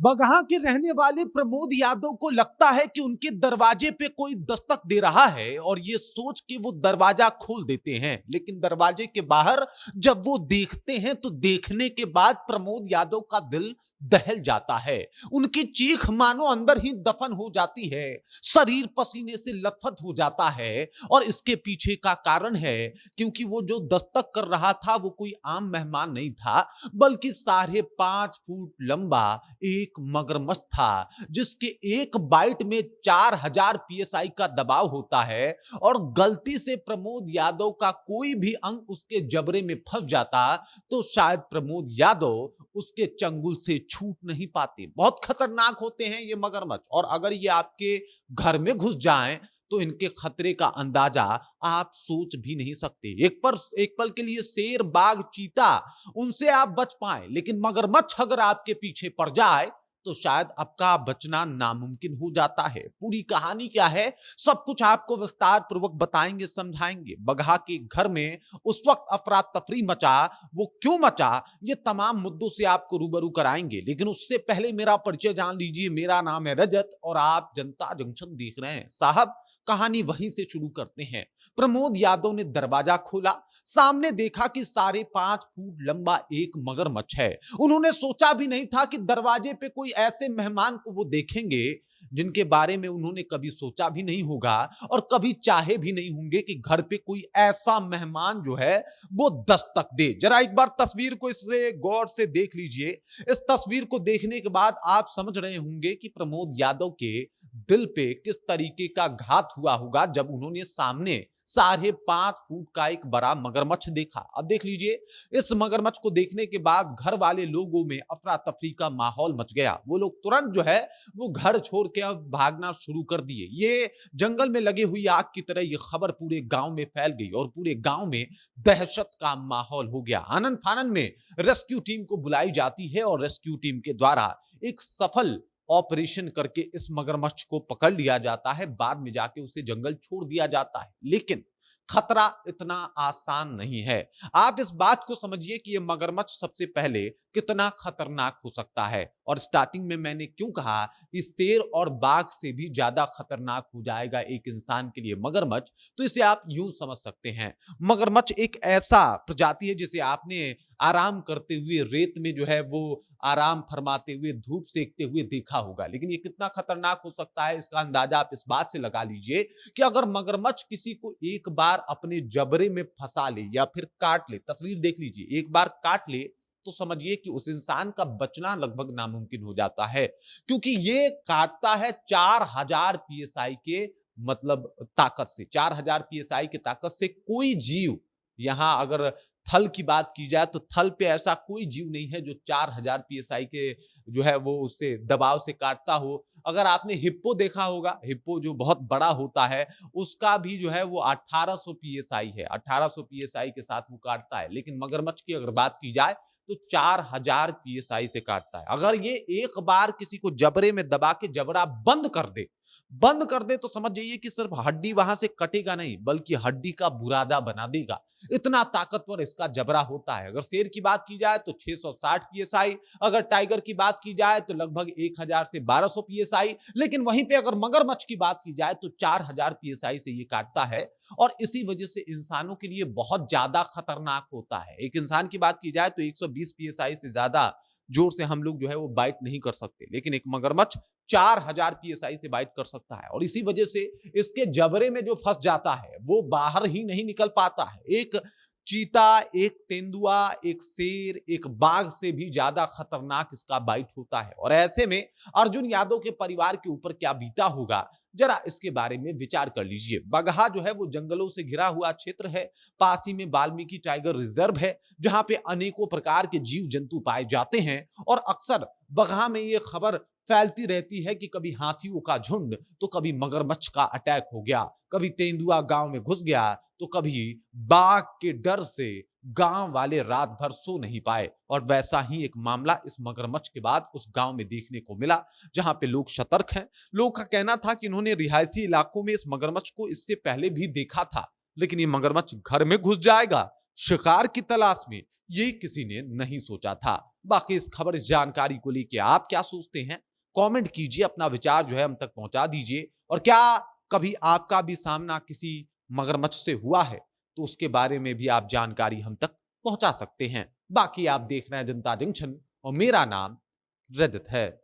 बगहा के रहने वाले प्रमोद यादव को लगता है कि उनके दरवाजे पे कोई दस्तक दे रहा है और ये सोच के वो दरवाजा खोल देते हैं, लेकिन दरवाजे के बाहर जब वो देखते हैं तो देखने के बाद प्रमोद यादव का दिल दहल जाता है। उनकी चीख मानो अंदर ही दफन हो जाती है, शरीर पसीने से लथपथ हो जाता है और इसके पीछे का कारण है क्योंकि वो जो दस्तक कर रहा था वो कोई आम मेहमान नहीं था, बल्कि 5.5 फुट लंबा एक मगरमच्छ था जिसके एक बाइट में 4000 पीएसआई का दबाव होता है और गलती से प्रमोद यादव का कोई भी अंग उसके जबड़े में फंस जाता तो शायद प्रमोद यादव उसके चंगुल से छूट नहीं पाते। बहुत खतरनाक होते हैं ये मगरमच्छ और अगर ये आपके घर में घुस जाएं तो इनके खतरे का अंदाजा आप सोच भी नहीं सकते। एक पल के लिए शेर, बाघ, चीता उनसे आप बच पाए, लेकिन मगरमच्छ अगर आपके पीछे पड़ जाए तो शायद आपका बचना नामुमकिन हो जाता है। पूरी कहानी क्या है, सब कुछ आपको विस्तार पूर्वक बताएंगे, समझाएंगे। बगहा के घर में उस वक्त अफरा तफरी मचा, वो क्यों मचा, ये तमाम मुद्दों से आपको रूबरू कराएंगे। लेकिन उससे पहले मेरा परिचय जान लीजिए। मेरा नाम है रजत और आप जनता जंक्शन देख रहे हैं। साहब, कहानी वहीं से शुरू करते हैं। प्रमोद यादव ने दरवाजा खोला, सामने देखा कि 5.5 फुट लंबा एक मगरमच्छ है। उन्होंने सोचा भी नहीं था कि दरवाजे पे कोई ऐसे मेहमान को वो देखेंगे जिनके बारे में उन्होंने कभी सोचा भी नहीं होगा और कभी चाहे भी नहीं होंगे कि घर पे कोई ऐसा मेहमान जो है वो दस्तक दे। जरा एक बार तस्वीर को इससे गौर से देख लीजिए। इस तस्वीर को देखने के बाद आप समझ रहे होंगे कि प्रमोद यादव के दिल पे किस तरीके का घात हुआ होगा जब उन्होंने सामने 5.5 फुट का एक बड़ा मगरमच्छ देखा। अब देख लीजिए, इस मगरमच्छ को देखने के बाद घर वाले लोगों में अफरा तफरी का माहौल मच गया। वो लोग तुरंत जो है वो घर छोड़ के अब भागना शुरू कर दिए। ये जंगल में लगी हुई आग की तरह ये खबर पूरे गांव में फैल गई और पूरे गांव में दहशत का माहौल हो गया। आनन फानन में रेस्क्यू टीम को बुलाई जाती है और रेस्क्यू टीम के द्वारा एक सफल ऑपरेशन करके इस मगरमच्छ को पकड़ लिया जाता है। बाद में जाके उसे जंगल छोड़ दिया जाता है, लेकिन खतरा इतना आसान नहीं है। आप इस बात को समझिए कि यह मगरमच्छ सबसे पहले कितना खतरनाक हो सकता है और स्टार्टिंग में मैंने क्यों कहा कि शेर और बाघ से भी ज्यादा खतरनाक हो जाएगा एक इंसान के लिए मगरमच्छ, तो इसे आप यूं समझ सकते हैं। मगरमच्छ एक ऐसा प्रजाति है जिसे आपने आराम करते हुए रेत में जो है वो आराम फरमाते हुए, धूप सेकते हुए देखा होगा, लेकिन ये कितना खतरनाक हो सकता है इसका अंदाजा आप इस बात से लगा लीजिए कि अगर मगरमच्छ किसी को एक बार अपने जबड़े में फंसा ले या फिर काट ले, तस्वीर देख लीजिए, एक बार काट ले तो समझिए कि उस इंसान का बचना लगभग नामुमकिन हो जाता है, क्योंकि ये काटता है 4000 पीएसआई के मतलब ताकत से। 4000 पीएसआई की ताकत से कोई जीव, यहां अगर थल की बात की जाए तो थल पे ऐसा कोई जीव नहीं है जो 4000 पीएसआई के जो है वो उससे दबाव से काटता हो। अगर आपने हिप्पो देखा होगा, हिप्पो जो बहुत बड़ा होता है, उसका भी जो है वो 1800 पीएसआई है, 1800 पीएसआई के साथ वो काटता है, लेकिन मगरमच्छ की अगर बात की जाए तो 4000 पीएसआई से काटता है। अगर ये एक बार किसी को जबड़े में दबा के जबड़ा बंद कर दे तो समझ जाइए कि सिर्फ हड्डी वहां से कटेगा नहीं बल्कि हड्डी का बुरादा बना देगा। इतना ताकतवर इसका जबड़ा होता है। अगर शेर की बात की जाए तो 660 पीएसआई, अगर टाइगर की बात की जाए तो लगभग 1000 से 1200 पीएसआई, लेकिन वहीं पे अगर मगरमच्छ की बात की जाए तो 4000 पीएसआई से ये काटता है और इसी वजह से इंसानों के लिए बहुत ज्यादा खतरनाक होता है। एक इंसान की बात की जाए तो 120 पीएसआई से ज्यादा जोर से हम लोग जो है वो बाइट नहीं कर सकते, लेकिन एक मगरमच्छ 4000 पीएसआई से बाइट कर सकता है और इसी वजह से इसके जबड़े में जो फंस जाता है वो बाहर ही नहीं निकल पाता है। एक चीता, एक तेंदुआ, एक शेर, एक बाघ से भी ज्यादा खतरनाक इसका बाइट होता है और ऐसे में अर्जुन यादव के परिवार के ऊपर क्या बीता होगा, जरा इसके बारे में विचार कर लीजिए। बगहा जो है वो जंगलों से घिरा हुआ क्षेत्र है। पास ही में वाल्मीकि टाइगर रिजर्व है जहां पे अनेकों प्रकार के जीव जंतु पाए जाते हैं और अक्सर बगहा में ये खबर फैलती रहती है कि कभी हाथियों का झुंड तो कभी मगरमच्छ का अटैक हो गया, कभी तेंदुआ गांव में घुस गया तो कभी बाघ के डर से गांव वाले रात भर सो नहीं पाए। और वैसा ही एक मामला इस मगरमच्छ के बाद उस गांव में देखने को मिला जहां पे लोग सतर्क हैं। लोगों का कहना था कि इन्होंने रिहायशी इलाकों में इस मगरमच्छ को इससे पहले भी देखा था, लेकिन ये मगरमच्छ घर में घुस जाएगा, शिकार की तलाश में, ये किसी ने नहीं सोचा था। बाकी इस खबर, इस जानकारी को लेके आप क्या सोचते हैं? कमेंट कीजिए, अपना विचार जो है हम तक पहुंचा दीजिए। और क्या कभी आपका भी सामना किसी मगरमच्छ से हुआ है, तो उसके बारे में भी आप जानकारी हम तक पहुंचा सकते हैं। बाकी आप देख रहे हैं जनता जंक्शन और मेरा नाम रजत है।